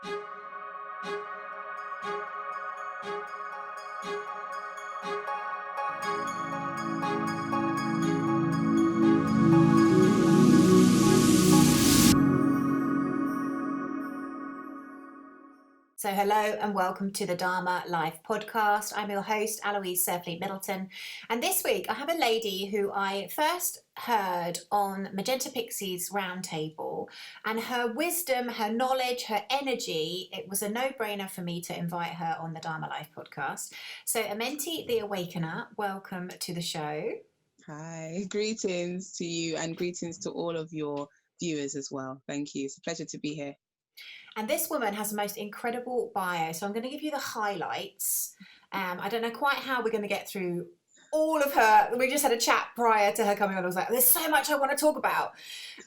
So hello and welcome to the Dharma.life podcast. I'm your host, Aloise.life Middleton. And this week I have a lady who I first heard on Magenta Pixie's roundtable, and her wisdom, her knowledge, her energy, it was a no-brainer for me to invite her on the Dharma.life podcast. So Amenti the Awakener, welcome to the show. Hi, greetings to you and greetings to all of your viewers as well. Thank you. It's a pleasure to be here. And this woman has the most incredible bio. So I'm going to give you the highlights. I don't know quite how we're going to get through all of her. We just had a chat prior to her coming on. I was like, there's so much I want to talk about.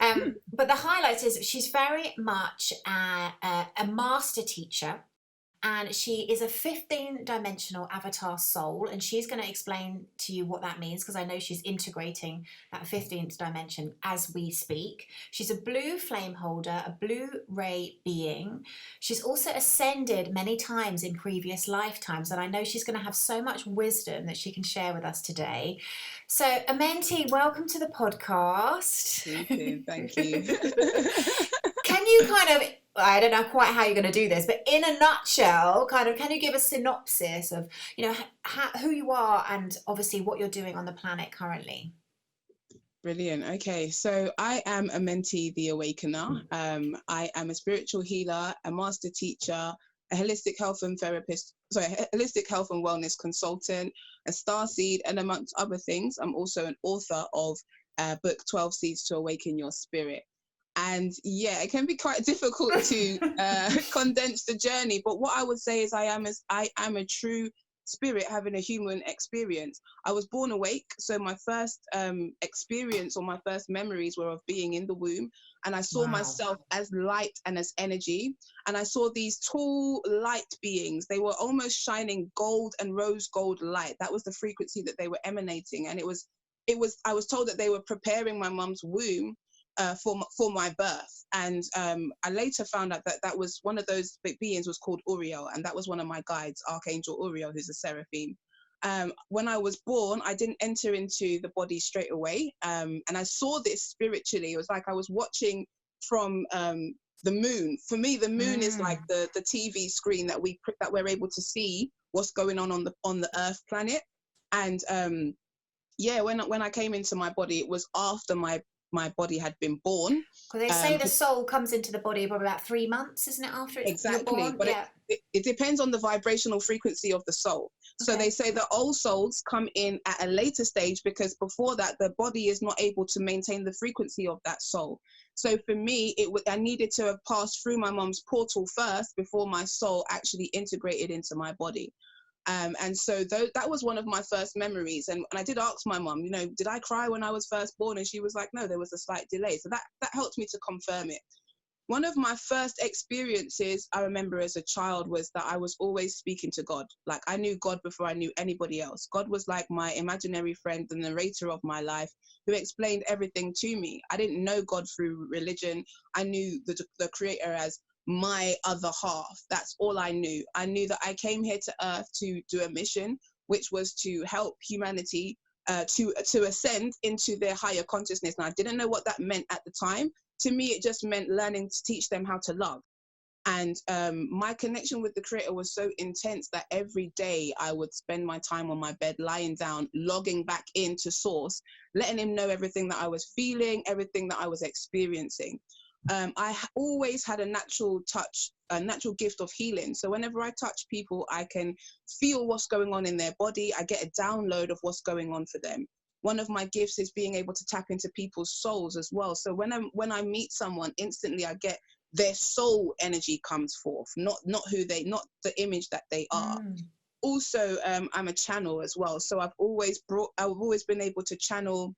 But the highlights is she's very much a master teacher. And she is a 15-dimensional avatar soul, and she's going to explain to you what that means, because I know she's integrating that 15th dimension as we speak. She's a blue flame holder, a blue ray being. She's also ascended many times in previous lifetimes, and I know she's going to have so much wisdom that she can share with us today. So, Amenti, welcome to the podcast. Thank you. Can you kind of, I don't know quite how you're going to do this, but in a nutshell, kind of, can you give a synopsis of, who you are and obviously what you're doing on the planet currently? Brilliant. Okay, so I am Amenti the Awakener. I am a spiritual healer, a master teacher, a holistic health and wellness consultant, a starseed, and amongst other things, I'm also an author of book 12 Seeds to Awaken Your Spirit. And yeah, it can be quite difficult to condense the journey. But what I would say is I am a true spirit having a human experience. I was born awake. So my first experience or my first memories were of being in the womb. And I saw myself as light and as energy. And I saw these tall light beings. They were almost shining gold and rose gold light. That was the frequency that they were emanating. And I was told that they were preparing my mum's womb for my birth. And I later found out that was one of those beings was called Uriel, and that was one of my guides, Archangel Uriel, who's a seraphim. When I was born, I didn't enter into the body straight away, and I saw this spiritually. It was like I was watching from the moon. For me, the moon is like the TV screen that we're able to see what's going on the Earth planet. And when I came into my body, it was after my body had been born. Because they say the soul comes into the body for about 3 months, isn't it, after you're born? But yeah. It depends on the vibrational frequency of the soul. Okay. So they say the old souls come in at a later stage because before that, the body is not able to maintain the frequency of that soul. So for me, I needed to have passed through my mom's portal first before my soul actually integrated into my body. And so that was one of my first memories. And I did ask my mum, did I cry when I was first born? And she was like, no, there was a slight delay. So that helped me to confirm it. One of my first experiences I remember as a child was that I was always speaking to God. Like I knew God before I knew anybody else. God was like my imaginary friend, the narrator of my life, who explained everything to me. I didn't know God through religion. I knew the creator as my other half. That's all I knew. I knew that I came here to Earth to do a mission, which was to help humanity to ascend into their higher consciousness. And I didn't know what that meant at the time. To me, it just meant learning to teach them how to love. And my connection with the creator was so intense that every day I would spend my time on my bed, lying down, logging back into source, letting him know everything that I was feeling, everything that I was experiencing. I always had a natural gift of healing. So whenever I touch people, I can feel what's going on in their body. I get a download of what's going on for them. One of my gifts is being able to tap into people's souls as well. So when I meet someone, instantly I get their soul energy comes forth, not the image that they are. Also, I'm a channel as well. So I've always been able to channel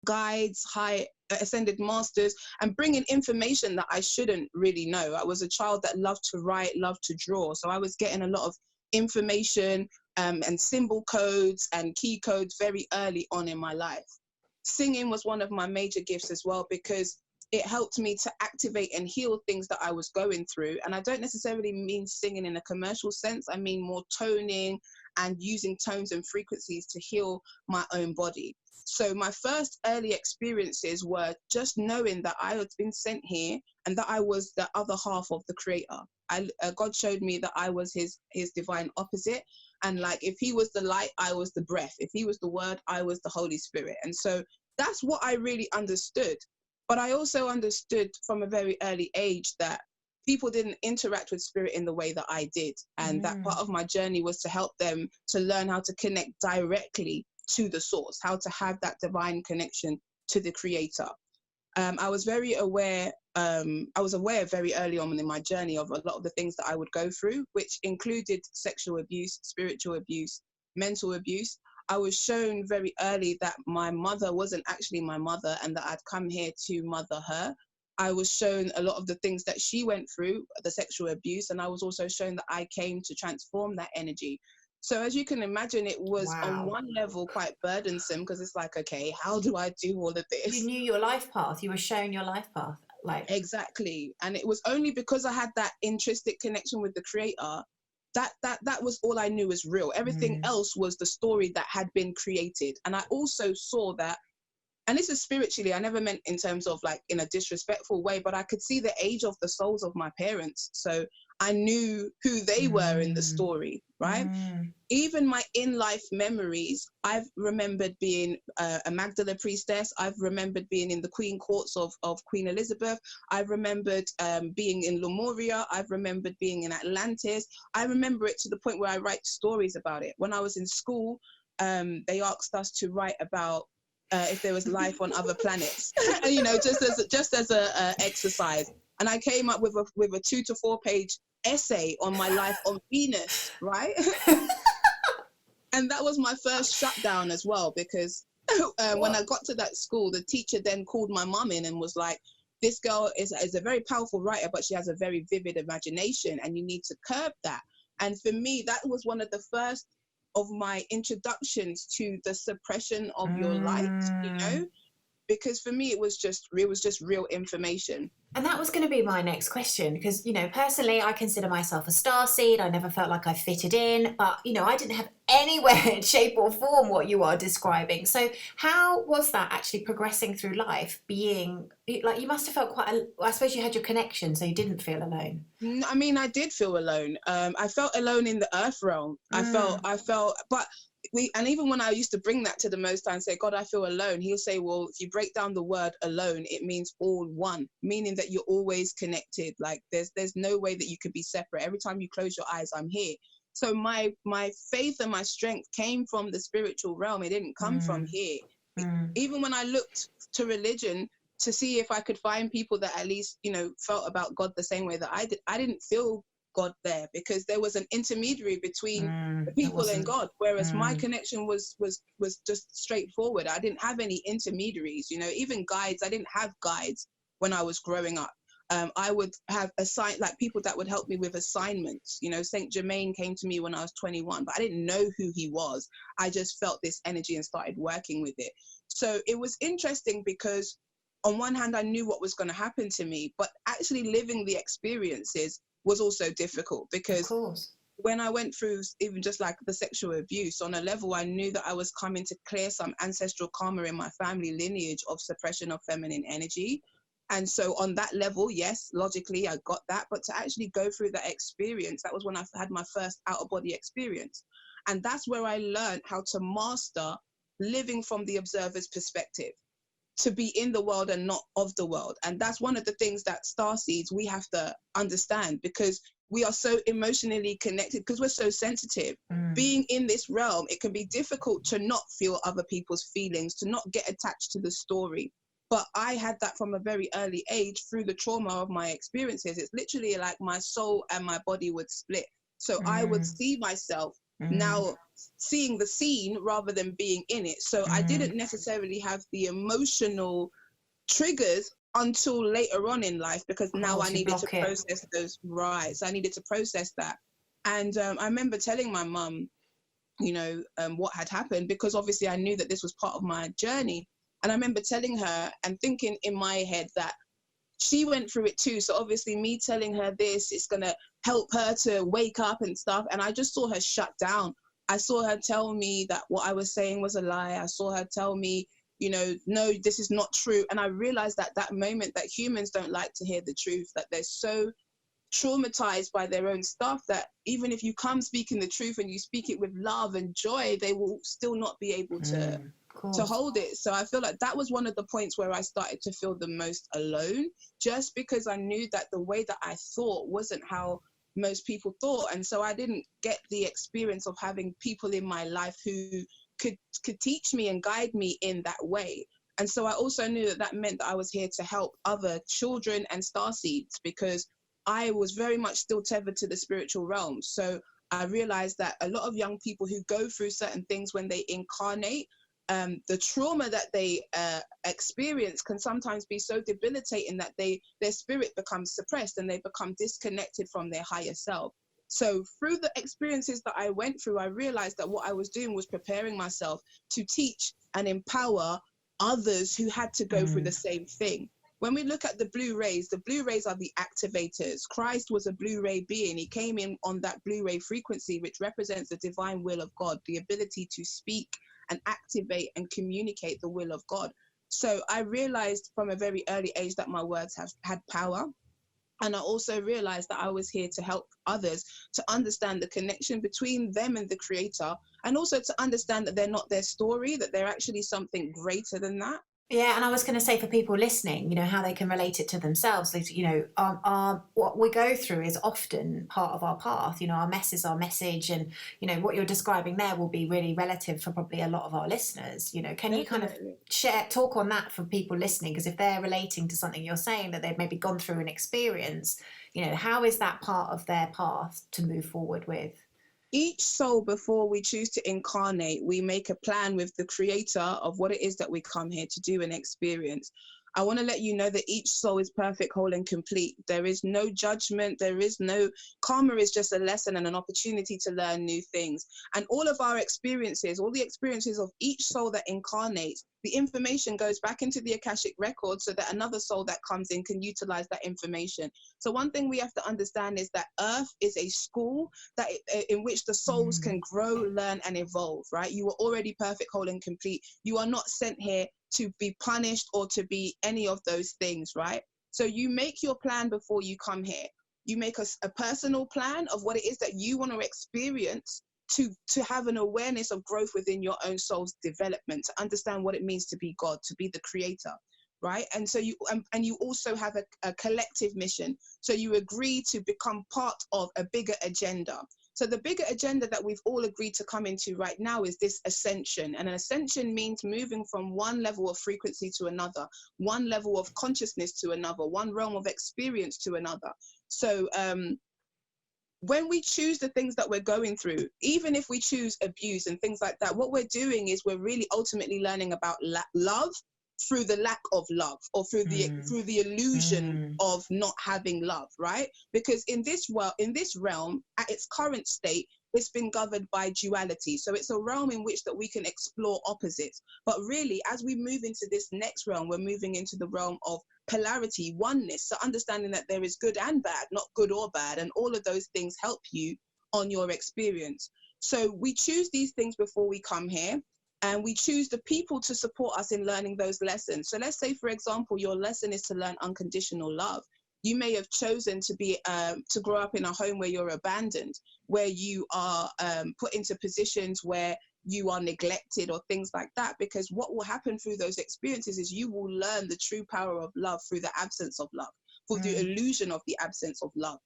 guides, high ascended masters, and bring in information that I shouldn't really know. I was a child that loved to write, loved to draw. So I was getting a lot of information and symbol codes and key codes very early on in my life. Singing was one of my major gifts as well, because it helped me to activate and heal things that I was going through. And I don't necessarily mean singing in a commercial sense. I mean more toning and using tones and frequencies to heal my own body. So my first early experiences were just knowing that I had been sent here and that I was the other half of the creator. God showed me that I was his divine opposite. And like, if he was the light, I was the breath. If he was the word, I was the Holy Spirit. And so that's what I really understood. But I also understood from a very early age that people didn't interact with spirit in the way that I did. And that part of my journey was to help them to learn how to connect directly to the source, how to have that divine connection to the creator. I was very aware, very early on in my journey of a lot of the things that I would go through, which included sexual abuse, spiritual abuse, mental abuse. I was shown very early that my mother wasn't actually my mother and that I'd come here to mother her. I was shown a lot of the things that she went through, the sexual abuse, and I was also shown that I came to transform that energy. So as you can imagine, it was on one level quite burdensome, because it's like, okay, how do I do all of this? You knew your life path. You were shown your life path. Like, exactly. And it was only because I had that intrinsic connection with the creator that was all I knew was real. Everything else was the story that had been created. And I also saw that, and this is spiritually, I never meant in terms of like in a disrespectful way, but I could see the age of the souls of my parents. So I knew who they were in the story, right? Even my in-life memories, I've remembered being a Magdala priestess. I've remembered being in the Queen Courts of Queen Elizabeth. I've remembered being in Lemuria. I've remembered being in Atlantis. I remember it to the point where I write stories about it. When I was in school, they asked us to write about if there was life on other planets, you know, just as a exercise. And I came up with a 2 to 4 page essay on my life on Venus, right? And that was my first shutdown as well, because when I got to that school, the teacher then called my mum in and was like, this girl is a very powerful writer, but she has a very vivid imagination and you need to curb that. And for me, that was one of the first of my introductions to the suppression of your light, you know, because for me, it was just real information. And that was going to be my next question, because, you know, personally, I consider myself a starseed. I never felt like I fitted in, but, you know, I didn't have anywhere, shape or form what you are describing. So how was that actually progressing through life, being, like, you must have felt I suppose you had your connection, so you didn't feel alone. I mean, I did feel alone. I felt alone in the earth realm. I felt, but and even when I used to bring that to the Most High and say, God, I feel alone, he'll say, well, if you break down the word alone, it means all one, meaning that you're always connected. Like there's no way that you could be separate. Every time you close your eyes, I'm here. So my faith and my strength came from the spiritual realm. It didn't come from here. Even when I looked to religion to see if I could find people that at least, you know, felt about God the same way that I did, I didn't feel God there, because there was an intermediary between the people and God, whereas my connection was just straightforward. I didn't have any intermediaries, you know, even guides. I didn't have guides when I was growing up. I would have like people that would help me with assignments. You know, Saint Germain came to me when I was 21, but I didn't know who he was. I just felt this energy and started working with it. So it was interesting because on one hand, I knew what was going to happen to me, but actually living the experiences was also difficult, because when I went through even just like the sexual abuse, on a level I knew that I was coming to clear some ancestral karma in my family lineage of suppression of feminine energy. And so on that level, yes, logically I got that, but to actually go through that experience, that was when I had my first out-of-body experience. And that's where I learned how to master living from the observer's perspective, to be in the world and not of the world. And that's one of the things that starseeds, we have to understand, because we are so emotionally connected, because we're so sensitive. Being in this realm, it can be difficult to not feel other people's feelings, to not get attached to the story. But I had that from a very early age through the trauma of my experiences. It's literally like my soul and my body would split. So I would see myself now seeing the scene rather than being in it. So I didn't necessarily have the emotional triggers until later on in life, because now I needed to process those. Right. So I needed to process that. And I remember telling my mum, you know, what had happened, because obviously I knew that this was part of my journey. And I remember telling her and thinking in my head that she went through it too. So obviously me telling her this, it's going to help her to wake up and stuff. And I just saw her shut down. I saw her tell me that what I was saying was a lie. I saw her tell me, you know, no, this is not true. And I realized that that moment that humans don't like to hear the truth, that they're so traumatized by their own stuff that even if you come speaking the truth and you speak it with love and joy, they will still not be able to hold it. So I feel like that was one of the points where I started to feel the most alone, just because I knew that the way that I thought wasn't how most people thought. And so I didn't get the experience of having people in my life who could teach me and guide me in that way. And so I also knew that that meant that I was here to help other children and starseeds, because I was very much still tethered to the spiritual realm. So I realized that a lot of young people who go through certain things when they incarnate, the trauma that they experience can sometimes be so debilitating that their spirit becomes suppressed and they become disconnected from their higher self. So through the experiences that I went through, I realized that what I was doing was preparing myself to teach and empower others who had to go through the same thing. When we look at the blue rays are the activators. Christ was a blue ray being. He came in on that blue ray frequency, which represents the divine will of God, the ability to speak and activate and communicate the will of God. So I realized from a very early age that my words have had power. And I also realized that I was here to help others to understand the connection between them and the creator, and also to understand that they're not their story, that they're actually something greater than that. Yeah, and I was going to say for people listening, you know, how they can relate it to themselves. You know, our what we go through is often part of our path. You know, our mess is our message, and you know what you're describing there will be really relative for probably a lot of our listeners. You know, can you kind of talk on that for people listening? Because if they're relating to something you're saying that they've maybe gone through an experience, you know, how is that part of their path to move forward with? Each soul, before we choose to incarnate, we make a plan with the creator of what it is that we come here to do and experience. I want to let you know that each soul is perfect, whole, and complete. There is no judgment. There is no karma. Is just a lesson and an opportunity to learn new things. And all of our experiences, all the experiences of each soul that incarnates, the information goes back into the Akashic record so that another soul that comes in can utilize that information. So one thing we have to understand is that Earth is a school that in which the souls can grow, learn, and evolve, right? You are already perfect, whole, and complete. You are not sent here to be punished or to be any of those things, right? So you make your plan before you come here. You make a personal plan of what it is that you want to experience, to have an awareness of growth within your own soul's development, to understand what it means to be God, to be the creator, right? And so you also have a collective mission. So you agree to become part of a bigger agenda. So the bigger agenda that we've all agreed to come into right now is this ascension. And an ascension means moving from one level of frequency to another, one level of consciousness to another, one realm of experience to another. So when we choose the things that we're going through, even if we choose abuse and things like that, what we're doing is we're really ultimately learning about love through the lack of love, or through the illusion of not having love, right? Because in this realm, at its current state, it's been governed by duality. So it's a realm in which that we can explore opposites. But really, as we move into this next realm, we're moving into the realm of polarity, oneness. So understanding that there is good and bad, not good or bad. And all of those things help you on your experience. So we choose these things before we come here. And we choose the people to support us in learning those lessons. So let's say, for example, your lesson is to learn unconditional love. You may have chosen to grow up in a home where you're abandoned, where you are put into positions where you are neglected or things like that. Because what will happen through those experiences is you will learn the true power of love through the absence of love, through the illusion of the absence of love.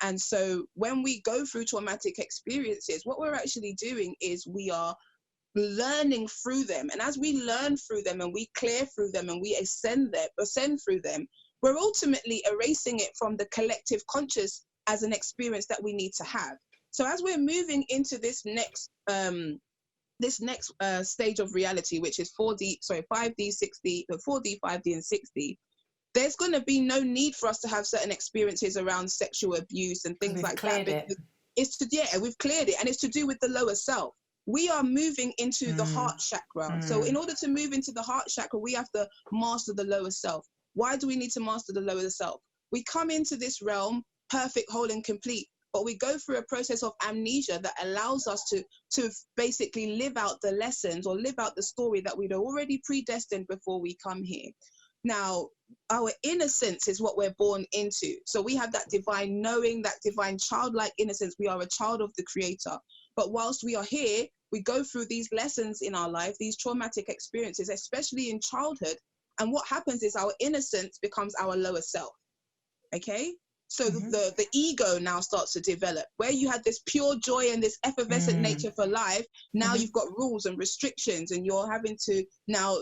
And so when we go through traumatic experiences, what we're actually doing is we are learning through them. And as we learn through them and we clear through them and we ascend through them, we're ultimately erasing it from the collective conscious as an experience that we need to have. So as we're moving into this next stage of reality, which is 5D, 6D, 4D, 5D, and 6D, there's going to be no need for us to have certain experiences around sexual abuse and things like that. We've cleared it, and it's to do with the lower self. We are moving into the heart chakra. So in order to move into the heart chakra, we have to master the lower self. Why do we need to master the lower self? We come into this realm perfect, whole and complete, but we go through a process of amnesia that allows us to basically live out the lessons or live out the story that we'd already predestined before we come here. Now, our innocence is what we're born into. So we have that divine knowing, that divine childlike innocence. We are a child of the Creator. But whilst we are here, we go through these lessons in our life, these traumatic experiences, especially in childhood. And what happens is our innocence becomes our lower self. Okay? So the ego now starts to develop. Where you had this pure joy and this effervescent nature for life, now you've got rules and restrictions, and you're having to now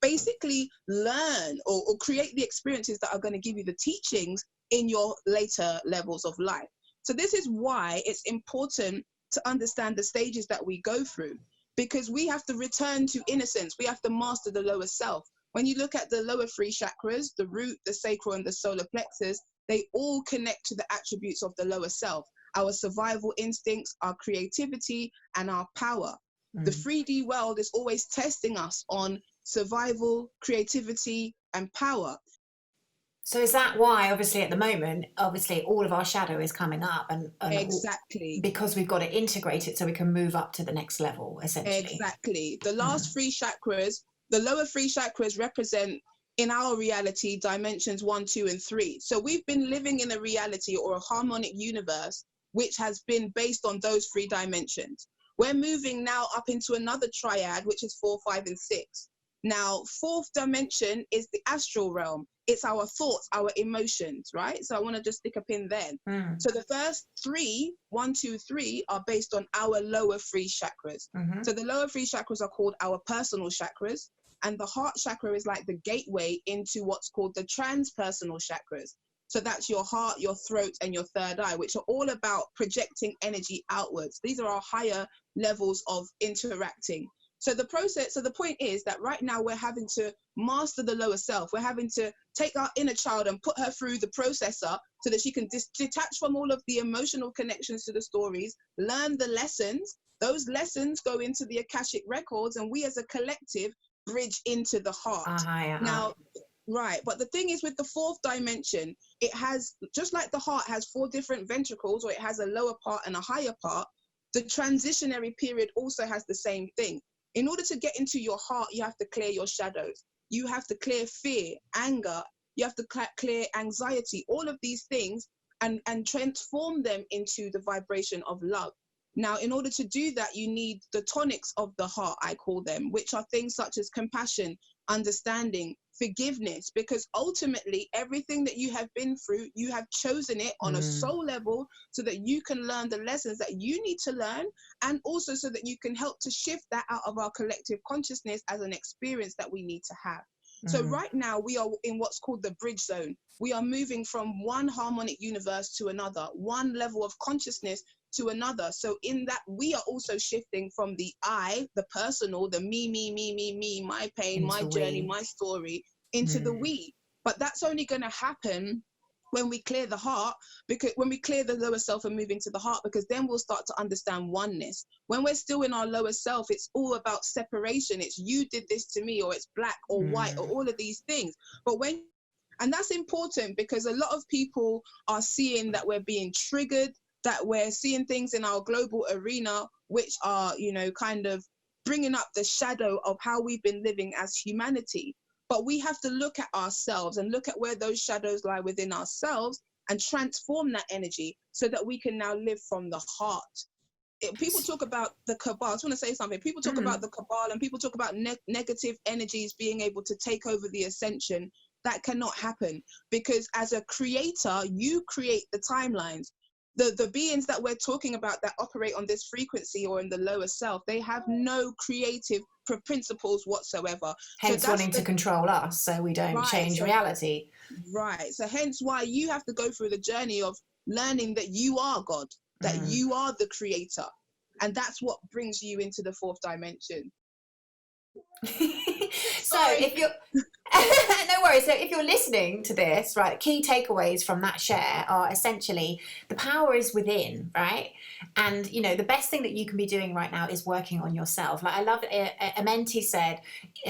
basically learn or create the experiences that are going to give you the teachings in your later levels of life. So this is why it's important to understand the stages that we go through, because we have to return to innocence. We have to master the lower self. When you look at the lower three chakras, the root, the sacral, and the solar plexus, they all connect to the attributes of the lower self, our survival instincts, our creativity, and our power. The 3D world is always testing us on survival, creativity, and power. So is that why, obviously, at the moment, obviously, all of our shadow is coming up, and exactly, because we've got to integrate it so we can move up to the next level, essentially. Exactly. The last three chakras, the lower three chakras represent, in our reality, dimensions 1, 2, and 3. So we've been living in a reality or a harmonic universe which has been based on those 3 dimensions. We're moving now up into another triad, which is 4, 5, and 6. Now, 4th dimension is the astral realm. It's our thoughts, our emotions, right? So I want to just stick a pin there. So the first 3, 1, 2, 3, are based on our lower 3 chakras. So the lower 3 chakras are called our personal chakras, and the heart chakra is like the gateway into what's called the transpersonal chakras. So that's your heart, your throat, and your third eye, which are all about projecting energy outwards. These are our higher levels of interacting. So the point is that right now we're having to master the lower self. We're having to take our inner child and put her through the processor so that she can detach from all of the emotional connections to the stories, learn the lessons. Those lessons go into the Akashic records, and we as a collective bridge into the heart. Now, right, but the thing is, with the 4th dimension, it has, just like the heart has 4 different ventricles, or it has a lower part and a higher part, the transitionary period also has the same thing. In order to get into your heart, you have to clear your shadows. You have to clear fear, anger. You have to clear anxiety, all of these things, and transform them into the vibration of love. Now, in order to do that, you need the tonics of the heart, I call them, which are things such as compassion, understanding, forgiveness, because ultimately everything that you have been through, you have chosen it on a soul level so that you can learn the lessons that you need to learn, and also so that you can help to shift that out of our collective consciousness as an experience that we need to have. So right now we are in what's called the bridge zone. We are moving from one harmonic universe to another, one level of consciousness to another. So in that, we are also shifting from the I, the personal, the me, my pain, my journey, my story, into the we. But that's only going to happen when we clear the heart, because when we clear the lower self and move into the heart, because then we'll start to understand oneness. When we're still in our lower self, it's all about separation. It's you did this to me, or it's black or white, or all of these things. But and that's important, because a lot of people are seeing that we're being triggered, that we're seeing things in our global arena, which are, kind of bringing up the shadow of how we've been living as humanity. But we have to look at ourselves and look at where those shadows lie within ourselves and transform that energy so that we can now live from the heart. People talk about the cabal. I just want to say something. People talk about the cabal, and people talk about negative energies being able to take over the ascension. That cannot happen, because as a creator, you create the timelines. The beings that we're talking about that operate on this frequency or in the lower self, they have no creative principles whatsoever. Hence wanting to control us so we don't change reality. Right. So hence why you have to go through the journey of learning that you are God, that you are the creator. And that's what brings you into the 4th dimension. So Sorry. if you're no worries. So if you're listening to this, right, key takeaways from that share are essentially the power is within, right? And you know, the best thing that you can be doing right now is working on yourself. Like I love it. Amenti said,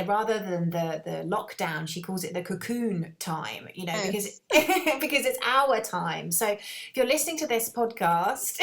rather than the lockdown, she calls it the cocoon time. You know, because Yes. because it's our time. So if you're listening to this podcast,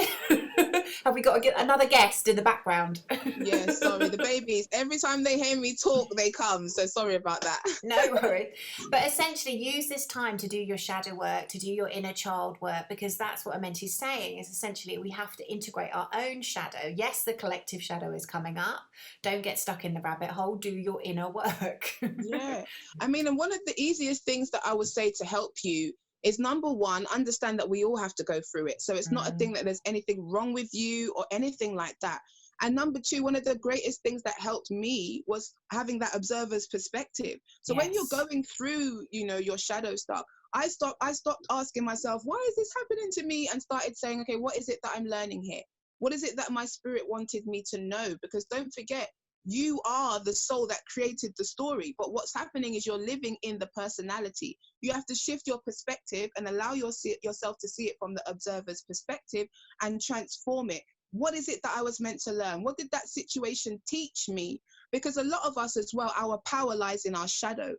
have we got to get another guest in the background? Yeah, sorry, the babies, every time they hear me talk, they come, so sorry about that. No worries. But essentially use this time to do your shadow work, to do your inner child work, because that's what Amenti's saying is essentially we have to integrate our own shadow. Yes, the collective shadow is coming up. Don't get stuck in the rabbit hole. Do your inner work. Yeah, I mean, and one of the easiest things that I would say to help you is, number one, understand that we all have to go through it. So it's not a thing that there's anything wrong with you or anything like that. And number two, one of the greatest things that helped me was having that observer's perspective. So when you're Yes. going through, you know, your shadow stuff, I stopped asking myself, why is this happening to me? And started saying, okay, what is it that I'm learning here? What is it that my spirit wanted me to know? Because don't forget, you are the soul that created the story, but what's happening is you're living in the personality. You have to shift your perspective and allow yourself to see it from the observer's perspective and transform it. What is it that I was meant to learn? What did that situation teach me? Because a lot of us as well, our power lies in our shadow,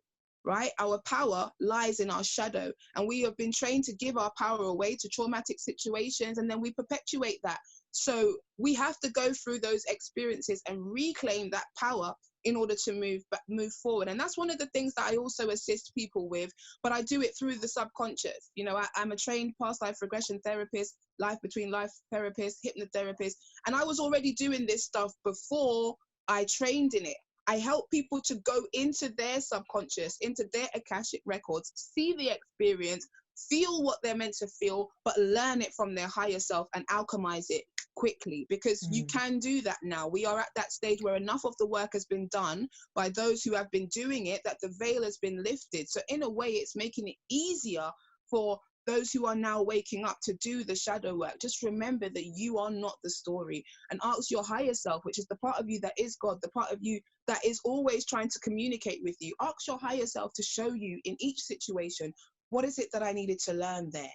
right? Our power lies in our shadow, and we have been trained to give our power away to traumatic situations, and then we perpetuate that. So we have to go through those experiences and reclaim that power in order to move forward. And that's one of the things that I also assist people with, but I do it through the subconscious. You know, I'm a trained past life regression therapist, life between life therapist, hypnotherapist, and I was already doing this stuff before I trained in it. I help people to go into their subconscious, into their Akashic records, see the experience, feel what they're meant to feel, but learn it from their higher self and alchemize it quickly, because you can do that now. We are at that stage where enough of the work has been done by those who have been doing it that the veil has been lifted. So in a way, it's making it easier for those who are now waking up to do the shadow work. Just remember that you are not the story, and ask your higher self, which is the part of you that is God, the part of you that is always trying to communicate with you. Ask your higher self to show you in each situation, what is it that I needed to learn there?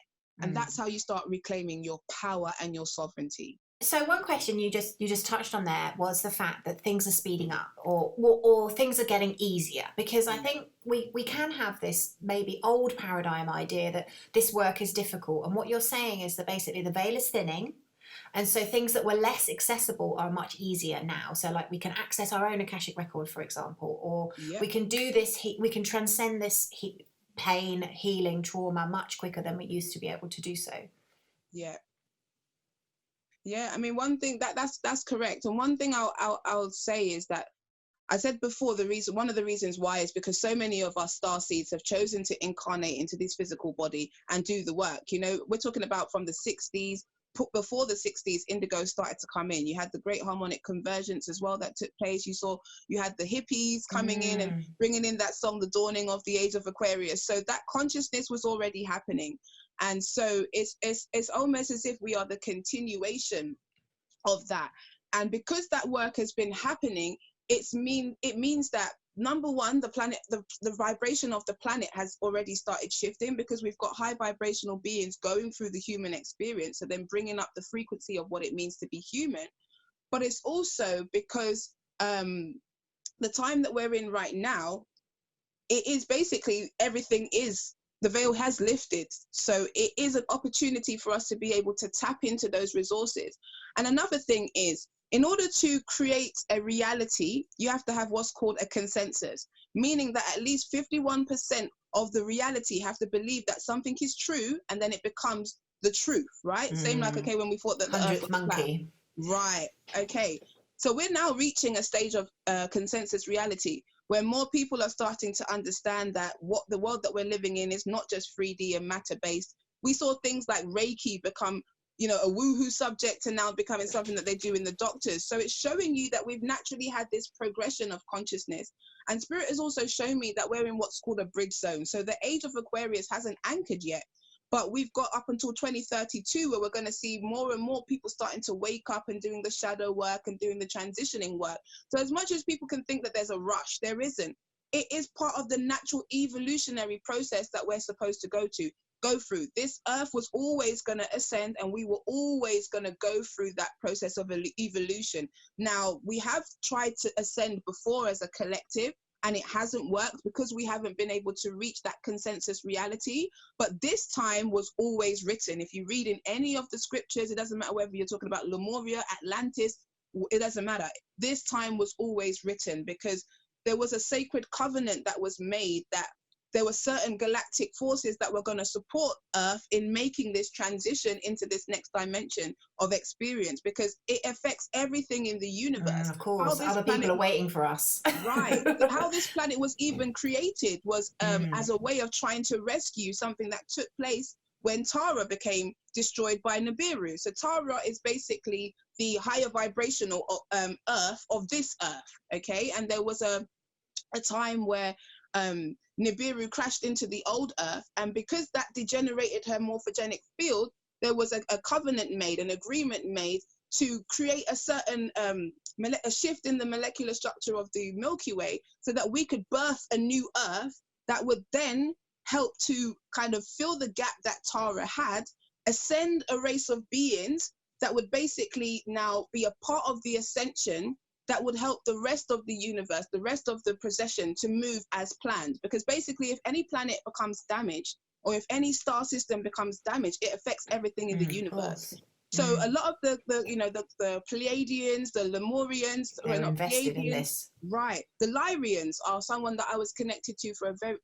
And that's how you start reclaiming your power and your sovereignty. So one question you just touched on there was the fact that things are speeding up, or things are getting easier, because I think we can have this maybe old paradigm idea that this work is difficult, and what you're saying is that basically the veil is thinning, and so things that were less accessible are much easier now. So like we can access our own Akashic record, for example, or we can do this, we can transcend this pain, healing, trauma much quicker than we used to be able to do so. Yeah, I mean, one thing that's correct. And one thing I'll say is that I said before, one of the reasons why is because so many of us star seeds have chosen to incarnate into this physical body and do the work. You know, we're talking about from the 60s. Before the 60s, indigo started to come in. You had the great harmonic convergence as well that took place. You had the hippies coming in and bringing in that song, The Dawning of the Age of Aquarius. So that consciousness was already happening. And so it's almost as if we are the continuation of that. And because that work has been happening, it means that, number one, the planet, the vibration of the planet has already started shifting, because we've got high vibrational beings going through the human experience, so then bringing up the frequency of what it means to be human. But it's also because the time that we're in right now, it is basically the veil has lifted. So it is an opportunity for us to be able to tap into those resources. And another thing is, in order to create a reality, you have to have what's called a consensus, meaning that at least 51% of the reality have to believe that something is true, and then it becomes the truth, right? Same like, okay, when we thought that the earth was flat. Right, okay. So we're now reaching a stage of consensus reality, where more people are starting to understand that what the world that we're living in is not just 3D and matter-based. We saw things like Reiki become, you know, a woohoo subject, and now becoming something that they do in the doctors. So it's showing you that we've naturally had this progression of consciousness. And Spirit has also shown me that we're in what's called a bridge zone. So the age of Aquarius hasn't anchored yet, But we've got up until 2032 where we're going to see more and more people starting to wake up and doing the shadow work and doing the transitioning work. So as much as people can think that there's a rush, there isn't. It is part of the natural evolutionary process that we're supposed to go through. This earth was always going to ascend, and we were always going to go through that process of evolution. Now, we have tried to ascend before as a collective, and it hasn't worked because we haven't been able to reach that consensus reality. But this time was always written. If you read in any of the scriptures, it doesn't matter whether you're talking about Lemuria, Atlantis, it doesn't matter. This time was always written because there was a sacred covenant that was made, that there were certain galactic forces that were going to support Earth in making this transition into this next dimension of experience, because it affects everything in the universe. Of course, other people are waiting for us. Right. How this planet was even created was as a way of trying to rescue something that took place when Tara became destroyed by Nibiru. So Tara is basically the higher vibrational Earth of this Earth, okay? And there was a time where Nibiru crashed into the old Earth, and because that degenerated her morphogenic field, there was a covenant made, an agreement made to create a certain a shift in the molecular structure of the Milky Way so that we could birth a new Earth that would then help to kind of fill the gap that Tara had, ascend a race of beings that would basically now be a part of the ascension that would help the rest of the universe, the rest of the procession to move as planned. Because basically, if any planet becomes damaged, or if any star system becomes damaged, it affects everything in the universe. So a lot of the Pleiadians, the Lemurians, they're invested in this. Right. The Lyrians are someone that I was connected to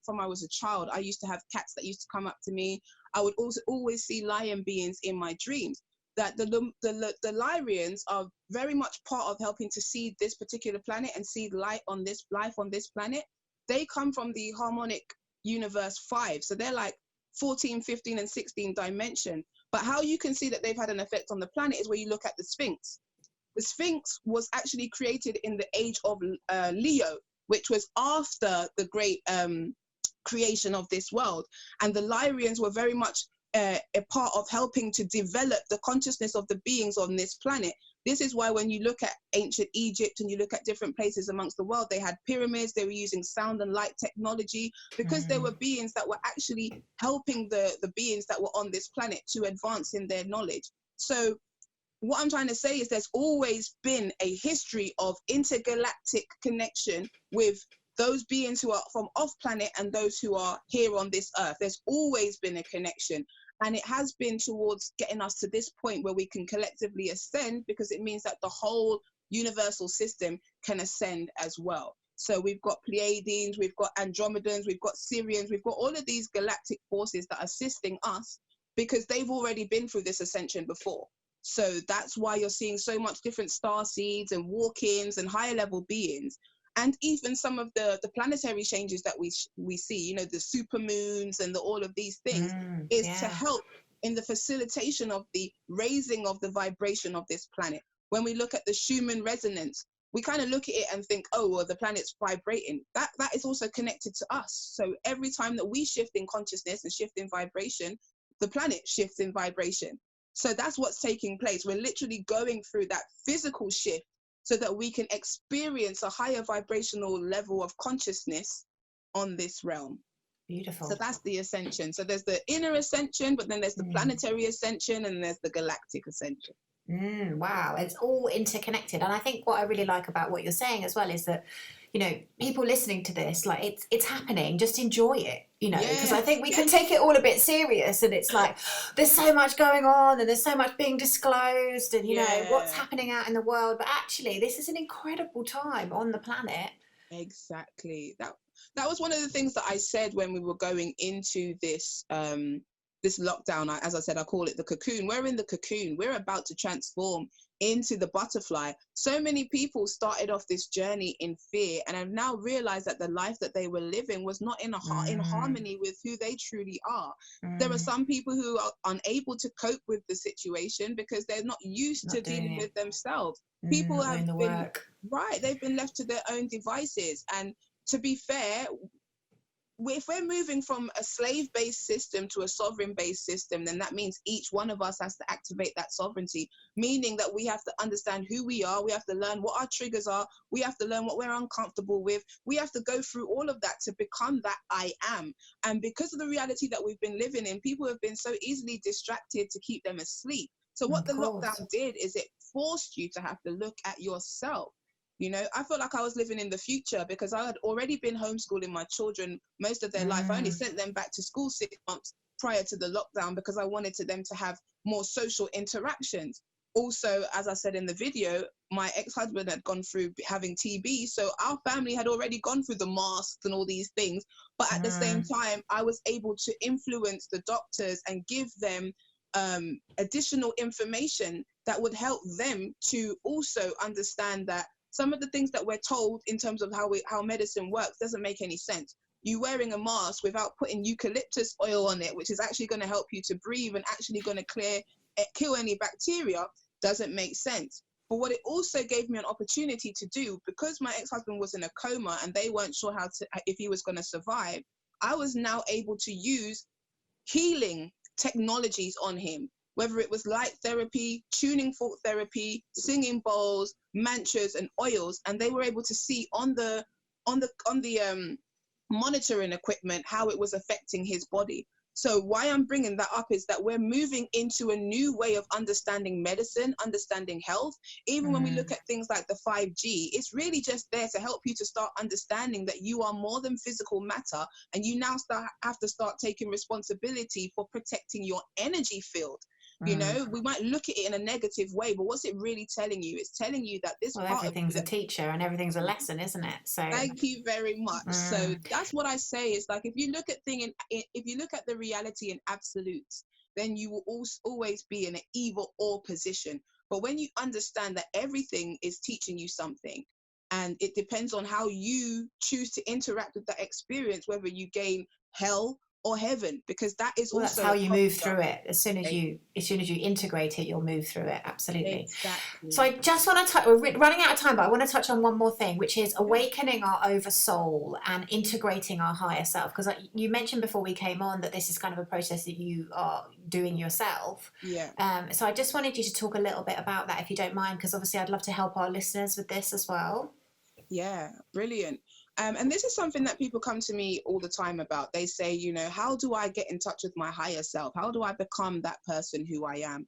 from I was a child. I used to have cats that used to come up to me. I would also always see lion beings in my dreams. That the Lyrians are very much part of helping to seed this particular planet and seed life on this planet. They come from the harmonic universe 5. So they're like 14, 15, and 16 dimension. But how you can see that they've had an effect on the planet is where you look at the Sphinx. The Sphinx was actually created in the age of Leo, which was after the great creation of this world. And the Lyrians were very much a part of helping to develop the consciousness of the beings on this planet. This is why when you look at ancient Egypt and you look at different places amongst the world, they had pyramids, they were using sound and light technology, because there were beings that were actually helping the beings that were on this planet to advance in their knowledge. So what I'm trying to say is there's always been a history of intergalactic connection with those beings who are from off planet and those who are here on this earth. There's always been a connection, and it has been towards getting us to this point where we can collectively ascend, because it means that the whole universal system can ascend as well. So we've got Pleiadians, we've got Andromedans, we've got Syrians, we've got all of these galactic forces that are assisting us because they've already been through this ascension before. So that's why you're seeing so much different star seeds and walk-ins and higher level beings. And even some of the planetary changes that we see, you know, the super moons and all of these things, to help in the facilitation of the raising of the vibration of this planet. When we look at the Schumann resonance, we kind of look at it and think, oh, well, the planet's vibrating. That is also connected to us. So every time that we shift in consciousness and shift in vibration, the planet shifts in vibration. So that's what's taking place. We're literally going through that physical shift so that we can experience a higher vibrational level of consciousness on this realm. Beautiful. So that's the ascension. So there's the inner ascension, but then there's the planetary ascension, and there's the galactic ascension. Wow, it's all interconnected. And I think what I really like about what you're saying as well is that, you know, people listening to this, like it's happening, just enjoy it, you know, because I think we can take it all a bit serious, and it's like there's so much going on and there's so much being disclosed, and you know what's happening out in the world, but actually this is an incredible time on the planet. Exactly. That was one of the things that I said when we were going into this this lockdown. As I said, I call it the cocoon. We're in the cocoon. We're about to transform into the butterfly. So many people started off this journey in fear and have now realized that the life that they were living was not in harmony with who they truly are. There are some people who are unable to cope with the situation because they're not used to dealing with themselves. People have been they've been left to their own devices. And to be fair, if we're moving from a slave-based system to a sovereign-based system, then that means each one of us has to activate that sovereignty, meaning that we have to understand who we are. We have to learn what our triggers are. We have to learn what we're uncomfortable with. We have to go through all of that to become that I am. And because of the reality that we've been living in, people have been so easily distracted to keep them asleep. So what the lockdown did is it forced you to have to look at yourself. You know, I felt like I was living in the future because I had already been homeschooling my children most of their life. I only sent them back to school 6 months prior to the lockdown because I wanted them to have more social interactions. Also, as I said in the video, my ex-husband had gone through having TB. So our family had already gone through the masks and all these things. But at the same time, I was able to influence the doctors and give them additional information that would help them to also understand that some of the things that we're told in terms of how medicine works doesn't make any sense. You wearing a mask without putting eucalyptus oil on it, which is actually going to help you to breathe and actually going to kill any bacteria, doesn't make sense. But what it also gave me an opportunity to do, because my ex-husband was in a coma and they weren't sure if he was going to survive, I was now able to use healing technologies on him, whether it was light therapy, tuning fork therapy, singing bowls, mantras and oils, and they were able to see on the monitoring equipment how it was affecting his body. So why I'm bringing that up is that we're moving into a new way of understanding medicine, understanding health. Even when we look at things like the 5G, it's really just there to help you to start understanding that you are more than physical matter, and you now have to start taking responsibility for protecting your energy field. You know, we might look at it in a negative way, but what's it really telling you? It's telling you that this part everything's a teacher and everything's a lesson, isn't it? So thank you very much. So that's what I say is, like, if you look at if you look at the reality in absolutes, then you will always be in an either or position. But when you understand that everything is teaching you something, and it depends on how you choose to interact with that experience, whether you gain hell or heaven, because that is also that's how you move through it. As soon as you integrate it, you'll move through it. Absolutely. Exactly. So I just want to we're running out of time, but I want to touch on one more thing, which is awakening our oversoul and integrating our higher self, because you mentioned before we came on that this is kind of a process that you are doing yourself. So I just wanted you to talk a little bit about that, if you don't mind, because obviously I'd love to help our listeners with this as well. Yeah, brilliant. And this is something that people come to me all the time about. They say, you know, how do I get in touch with my higher self? How do I become that person who I am?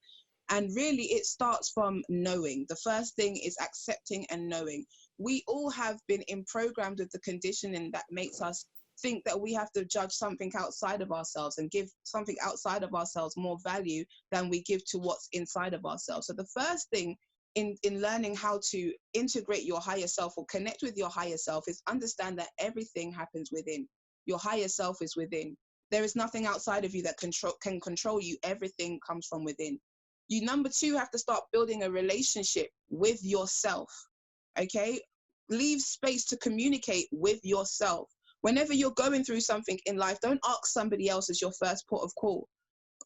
And really, it starts from knowing. The first thing is accepting and knowing. We all have been programmed with the conditioning that makes us think that we have to judge something outside of ourselves and give something outside of ourselves more value than we give to what's inside of ourselves. So the first thing in learning how to integrate your higher self or connect with your higher self is understand that everything happens within. Your higher self is within. There is nothing outside of you that can control you. Everything comes from within. You, number two, have to start building a relationship with yourself. Okay? Leave space to communicate with yourself. Whenever you're going through something in life, don't ask somebody else as your first port of call.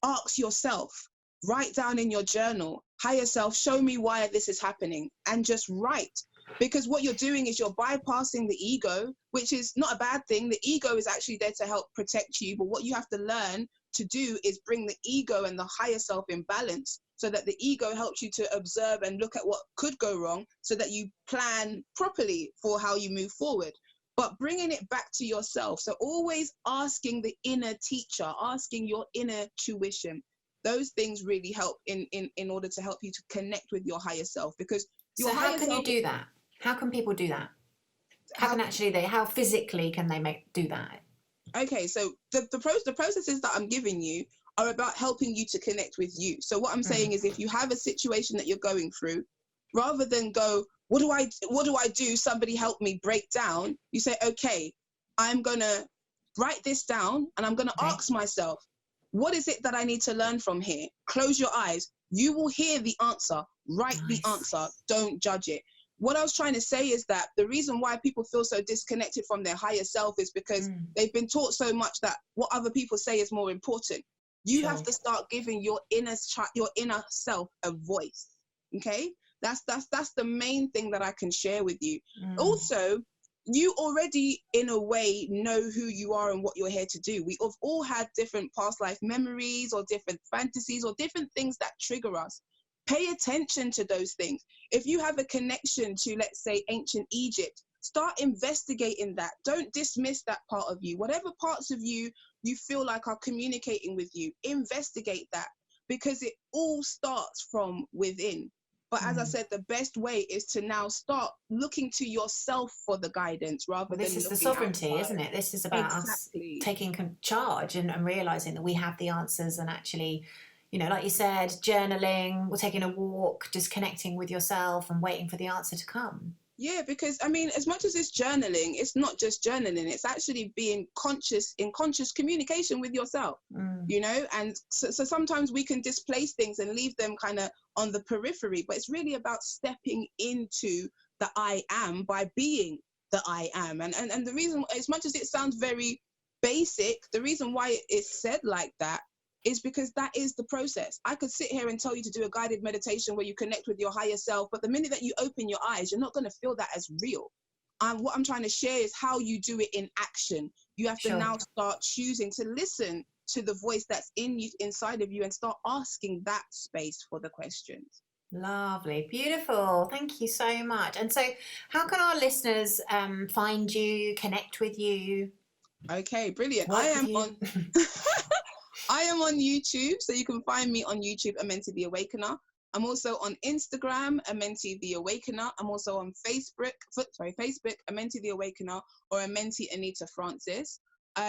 Ask yourself. Write down in your journal, higher self, show me why this is happening, and just write. Because what you're doing is you're bypassing the ego, which is not a bad thing. The ego is actually there to help protect you. But what you have to learn to do is bring the ego and the higher self in balance, so that the ego helps you to observe and look at what could go wrong, so that you plan properly for how you move forward. But bringing it back to yourself. So always asking the inner teacher, asking your inner tuition. Those things really help in order to help you to connect with your higher self. Because your so how can you do that? How can people do that? How physically can they do that? Okay, so the processes that I'm giving you are about helping you to connect with you. So what I'm saying is, if you have a situation that you're going through, rather than go, what do I do? Somebody help me break down. You say, okay, I'm gonna write this down and I'm gonna ask myself, what is it that I need to learn from here? Close your eyes. You will hear the answer. Write the answer. Don't judge it. What I was trying to say is that the reason why people feel so disconnected from their higher self is because they've been taught so much that what other people say is more important. You have to start giving your inner self a voice. Okay? That's the main thing that I can share with you. Also, you already in a way know who you are and what you're here to do. We've all had different past life memories or different fantasies or different things that trigger us. Pay attention to those things. If you have a connection to, let's say, ancient Egypt, start investigating that. Don't dismiss that part of you. Whatever parts of you you feel like are communicating with you, investigate that, because it all starts from within. But as I said, the best way is to now start looking to yourself for the guidance rather than this is the looking sovereignty, outside. isn't it? This is about us taking charge and realizing that we have the answers, and actually, you know, like you said, journaling, or taking a walk, just connecting with yourself and waiting for the answer to come. Yeah, because I mean, as much as it's journaling, it's not just journaling, it's actually being conscious, in conscious communication with yourself, you know. And so sometimes we can displace things and leave them kind of on the periphery, but it's really about stepping into the I am by being the I am. And the reason, as much as it sounds very basic, the reason why it's said like that is because that is the process. I could sit here and tell you to do a guided meditation where you connect with your higher self, but the minute that you open your eyes, you're not going to feel that as real. What I'm trying to share is how you do it in action. You have to now start choosing to listen to the voice that's in you, inside of you, and start asking that space for the questions. Lovely, beautiful. Thank you so much. And so how can our listeners find you, connect with you? Okay, brilliant. I am on YouTube, so you can find me on YouTube, Amenti the Awakener. I'm also on Instagram, Amenti the Awakener. I'm also on Facebook, Amenti the Awakener, or Amenti Anita Francis.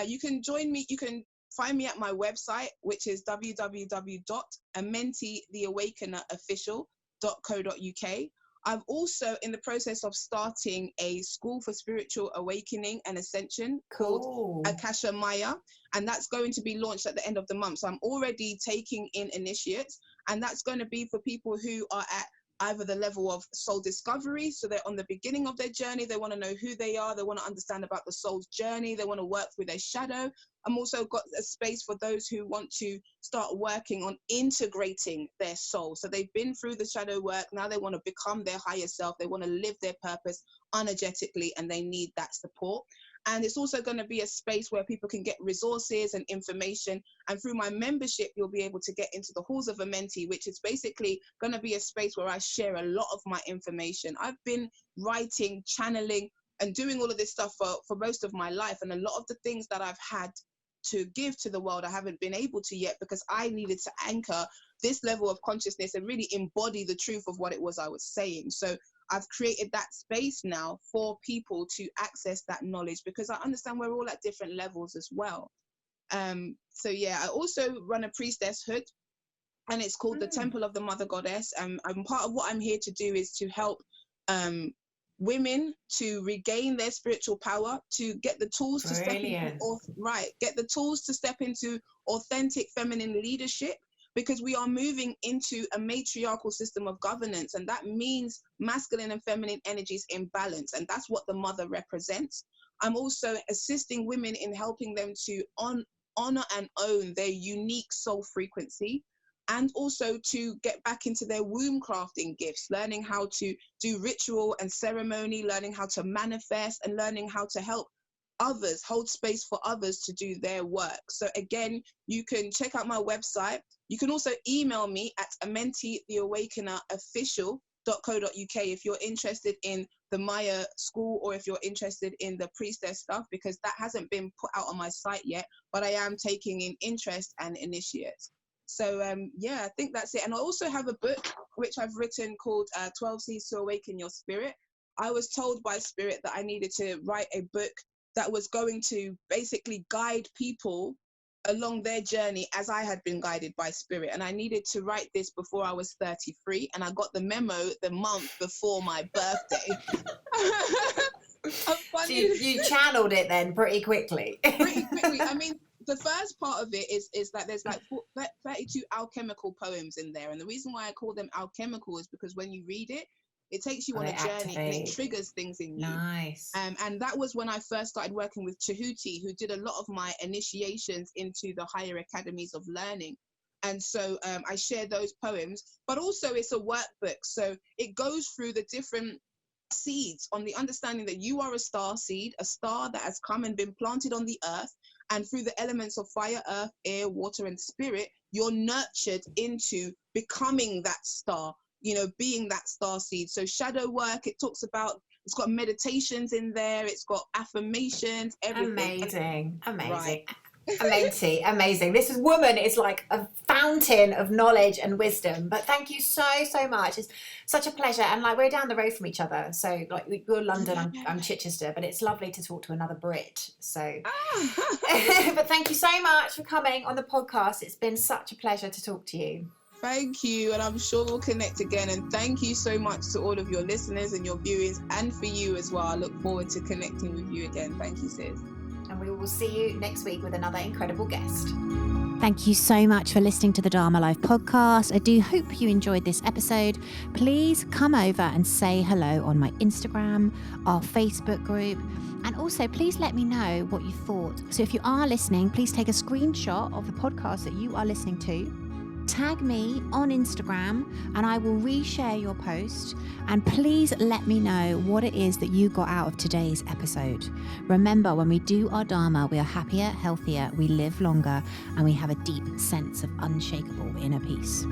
You can join me. You can find me at my website, which is www.amentitheawakenerofficial.co.uk. I'm also in the process of starting a school for spiritual awakening and ascension called Akasha Maya, and that's going to be launched at the end of the month. So I'm already taking in initiates, and that's going to be for people who are at either the level of soul discovery, so they're on the beginning of their journey, they want to know who they are, they want to understand about the soul's journey, they want to work through their shadow. I'm also got a space for those who want to start working on integrating their soul. So they've been through the shadow work, now they want to become their higher self, they want to live their purpose energetically, and they need that support. And it's also going to be a space where people can get resources and information. And through my membership, you'll be able to get into the Halls of Amenti, which is basically going to be a space where I share a lot of my information. I've been writing, channeling, and doing all of this stuff for most of my life. And a lot of the things that I've had to give to the world, I haven't been able to yet, because I needed to anchor this level of consciousness and really embody the truth of what it was I was saying. So I've created that space now for people to access that knowledge, because I understand we're all at different levels as well. So yeah, I also run a priestesshood, and it's called the Temple of the Mother Goddess. And part of what I'm here to do is to help women to regain their spiritual power, to get the tools to step into authentic feminine leadership, because we are moving into a matriarchal system of governance, and that means masculine and feminine energies in balance, and that's what the mother represents. I'm also assisting women in helping them to honor and own their unique soul frequency, and also to get back into their womb crafting gifts, learning how to do ritual and ceremony, learning how to manifest, and learning how to help others, hold space for others to do their work. So again, you can check out my website. You can also email me at amentitheawakenerofficial.co.uk if you're interested in the Maya school, or if you're interested in the priestess stuff, because that hasn't been put out on my site yet, but I am taking in interest and initiates. So yeah, I think that's it. And I also have a book which I've written called 12 Seeds to Awaken Your Spirit. I was told by Spirit that I needed to write a book that was going to basically guide people along their journey as I had been guided by Spirit. And I needed to write this before I was 33, and I got the memo the month before my birthday. So you channeled it then pretty quickly. I mean, the first part of it is that there's like 32 alchemical poems in there, and the reason why I call them alchemical is because when you read it, it takes you on a journey and it triggers things in you. Nice. And that was when I first started working with Tahuti, who did a lot of my initiations into the higher academies of learning. And so I share those poems, but also it's a workbook. So it goes through the different seeds, on the understanding that you are a star seed, a star that has come and been planted on the earth, and through the elements of fire, earth, air, water, and spirit, you're nurtured into becoming that star, being that star seed. So shadow work, it talks about, it's got meditations in there, it's got affirmations, everything. Amazing. Right. Amazing. This woman is like a fountain of knowledge and wisdom. But thank you so much. It's such a pleasure. And like, we're down the road from each other. So like, you're London, I'm Chichester, but it's lovely to talk to another Brit. So, but thank you so much for coming on the podcast. It's been such a pleasure to talk to you. Thank you, and I'm sure we'll connect again. And thank you so much to all of your listeners and your viewers, and for you as well. I look forward to connecting with you again. Thank you, sis. And we will see you next week with another incredible guest. Thank you so much for listening to the Dharma Life podcast. I do hope you enjoyed this episode. Please come over and say hello on my Instagram, our Facebook group, and also please let me know what you thought. So if you are listening, please take a screenshot of the podcast that you are listening to. Tag me on Instagram and I will reshare your post, and please let me know what it is that you got out of today's episode. Remember, when we do our Dharma, we are happier, healthier, we live longer, and we have a deep sense of unshakable inner peace.